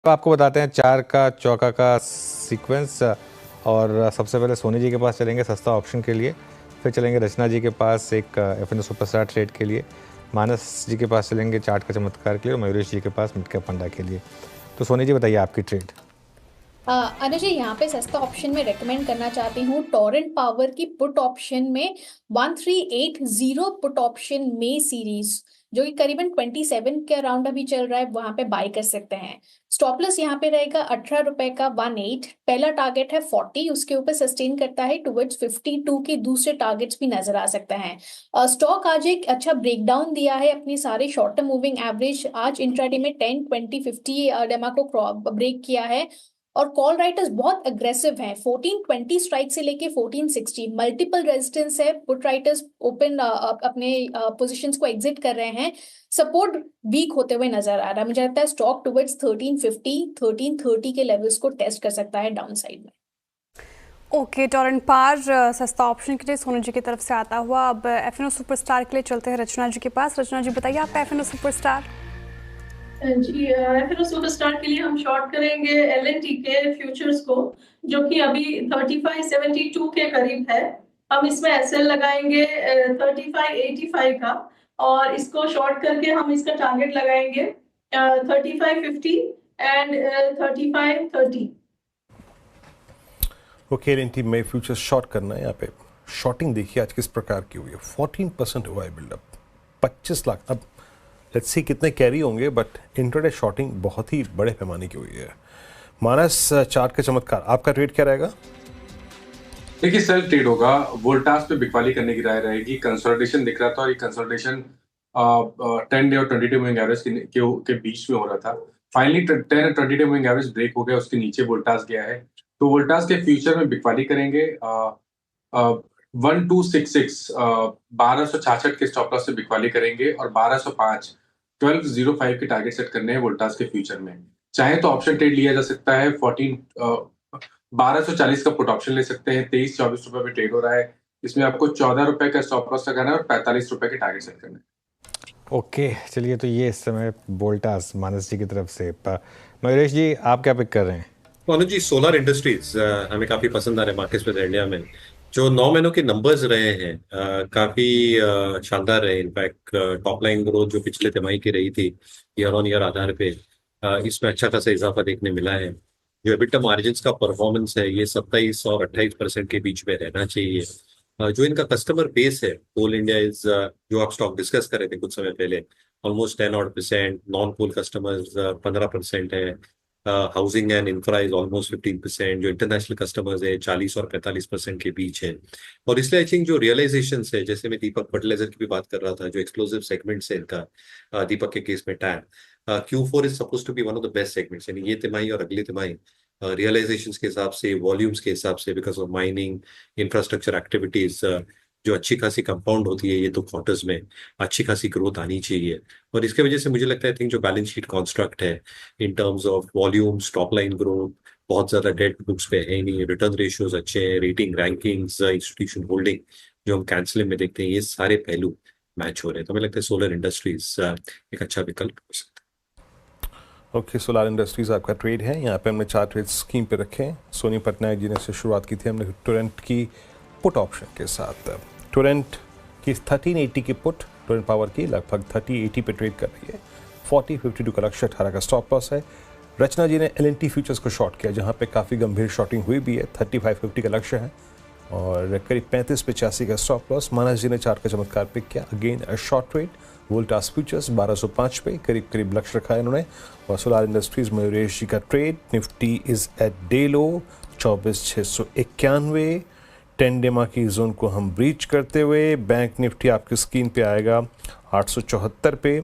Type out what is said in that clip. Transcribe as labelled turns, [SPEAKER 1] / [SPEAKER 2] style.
[SPEAKER 1] तो आपको बताते हैं चार का चौका का सीक्वेंस। और सबसे पहले सोनी जी के पास चलेंगे सस्ता ऑप्शन के लिए, फिर चलेंगे रचना जी के पास एक एफ सुपरस्टार ट्रेड के लिए, मानस जी के पास चलेंगे चार्ट का चमत्कार के लिए और मयूरेश जी के पास मिड कैप फंडा के लिए। तो सोनी जी बताइए आपकी ट्रेड।
[SPEAKER 2] अनुज जी, यहाँ पे सस्ता ऑप्शन में रेकमेंड करना चाहती हूँ टोरेंट पावर की पुट ऑप्शन में 1380 पुट ऑप्शन में सीरीज, जो कि करीबन 27 के अराउंड अभी चल रहा है, वहां पे बाय कर सकते हैं। स्टॉप लॉस यहाँ पे रहेगा 18 रुपए का 18। पहला टारगेट है 40, उसके ऊपर सस्टेन करता है टुवर्ड्स 52 के दूसरे टारगेट्स भी नजर आ सकते हैं। स्टॉक आज एक अच्छा ब्रेकडाउन दिया है अपनी सारे शॉर्ट टर्म मूविंग एवरेज, आज इंट्राडे में 10 20 50 डेमा को ब्रेक किया है। और कॉल राइटर्स बहुत अग्रेसिव हैं, 1420 स्ट्राइक से लेके 1460 मल्टीपल रेजिस्टेंस है। पुट राइटर्स ओपन अपने पोजीशंस को एग्जिट कर रहे हैं। सपोर्ट वीक होते हुए नजर आ रहा है। मुझे लगता है स्टॉक टुवर्ड्स 1350 1330 के लेवल्स को टेस्ट कर सकता है डाउन साइड में।
[SPEAKER 3] ओके, टोरेंट पार सस्ता ऑप्शन के लिए सोनू जी की तरफ से आता हुआ। अब एफएनओ सुपरस्टार के लिए चलते हैं रचना जी के पास। रचना जी बताइए आपका एफएनओ सुपरस्टार।
[SPEAKER 4] जी, फिर सुपरस्टार के लिए हम शॉर्ट करेंगे एलएनटी के फ्यूचर्स को, जो कि अभी 3572 के करीब है। हम इसमें एसएल लगाएंगे 3585 का, और इसको शॉर्ट करके हम इसका टारगेट लगाएंगे 3550 एंड 3530।
[SPEAKER 5] ओके, एलएनटी में फ्यूचर शॉर्ट करना है। यहाँ पे शॉर्टिंग देखिए आज किस प्रकार की हुई है, 14% हुआ है बिल्डअप, 25 लाख। अब लेट्स सी कितने कैरी होंगे, बट इंट्राडे शॉर्टिंग बहुत ही बड़े पैमाने की हुई है। मानस, चार्ट का चमत्कार, आपका ट्रेड क्या रहेगा?
[SPEAKER 6] देखिए, सेल ट्रेड होगा, वोल्टास पे बिकवाली करने की राय रहेगी। कंसोलिडेशन दिख रहा था और ये कंसोलिडेशन 10 डे और 22 मूविंग एवरेज के बीच में हो रहा था। फाइनली 10 और 22 मूविंग एवरेज ब्रेक हो गया, उसके नीचे वोल्टास गया है, तो वोल्टास के फ्यूचर में बिकवाली करेंगे। 1266 1266 के स्टॉप लॉस से बिकवाली करेंगे और 1205 1205 के टारगेट सेट करने हैं वोल्टास के फ्यूचर में। चाहे तो ऑप्शन ट्रेड लिया जा सकता है, 1240 का पुट ऑप्शन ले सकते हैं, 23-24 रुपए पे ट्रेड हो रहा है। इसमें आपको 14 रुपए का स्टॉप लॉस लगाना है और 45 रुपए के टारगेट सेट करना है।
[SPEAKER 1] ओके चलिए, तो ये इस समय वोल्टास मानस जी की तरफ से। मयूरेश जी आप क्या पिक कर रहे हैं?
[SPEAKER 7] अनुज जी, सोलर इंडस्ट्रीज हमें काफी पसंद आ रहे हैं मार्केट में इंडिया में। जो 9 महीनों के नंबर्स रहे हैं काफी शानदार रहे। इनफैक्ट टॉप लाइन ग्रोथ जो पिछले तिमाही की रही थी ईयर ऑन ईयर आधार पे, इसमें अच्छा खासा इजाफा देखने मिला है। जो एबिटा मार्जिन्स का परफॉर्मेंस है ये 27 और 28% के बीच में रहना चाहिए। जो इनका कस्टमर बेस है, कोल इंडिया इज जो आप स्टॉक डिस्कस कर रहे थे कुछ समय पहले, ऑलमोस्ट 10% नॉन कोल कस्टमर्स 15% है। Housing and infra is almost 15%। जो इंटरनेशनल कस्टमर्स है 40 और 45% के बीच है। और इसलिए आई थिंक जो रियलाइजेशन है, जैसे मैं दीपक फर्टिलाइजर की भी बात कर रहा था, जो एक्सप्लोसिव सेगमेंट है इनका, दीपक के केस में then, Q4 is suppose to be one of the best segments. यानी ये तिमाही और अगली तिमाही रियलाइजेशन के हिसाब से, वॉल्यूम्स के हिसाब से, because of mining infrastructure activities, जो अच्छी खासी कंपाउंड होती है, ये तो क्वार्टर्स में अच्छी खासी ग्रोथ आनी चाहिए। और इसके वजह से मुझे लगता है, आई थिंक जो बैलेंस शीट कॉन्स्ट्रक्ट है in terms of volumes, top line growth, बहुत ज्यादा डेट बुक्स पे है नहीं, रिटर्न रेशियोज अच्छे हैं, रेटिंग रैंकिंग्स, इंस्टीट्यूशन होल्डिंग जो हम कैंसिलिंग में देखते हैं, ये सारे पहलू मैच हो रहे हैं। तो मुझे लगता है सोलर इंडस्ट्रीज एक अच्छा विकल्प हो सकता है।
[SPEAKER 5] ओके, सोलर इंडस्ट्रीज आपका ट्रेड है। यहाँ पे हमने 4 ट्रेड स्कीम पे रखे हैं। सोनी पटनायक जी ने इससे शुरुआत की थी हमने टोरेंट की पुट ऑप्शन के साथ। टोरेंट की 1380 की पुट, टोरेंट पावर की लगभग 3080 पे ट्रेड कर रही है। 4052 का लक्ष्य, 18 का स्टॉप लॉस है। रचना जी ने एलएनटी फ्यूचर्स को शॉर्ट किया, जहाँ पे काफ़ी गंभीर शॉर्टिंग हुई भी है। 3550 का लक्ष्य है और करीब 3585 का स्टॉप लॉस। मानस जी ने चार्ट का चमत्कार पिक किया, again a short trade. Voltas futures 1205 पे करीब लक्ष्य रखा है इन्होंने। और सोलर इंडस्ट्रीज मयूरेश जी का trade, Nifty is at day low 24691। 10 डेमा की जोन को हम ब्रीच करते हुए बैंक निफ्टी आपकी स्क्रीन पे आएगा 874 पे।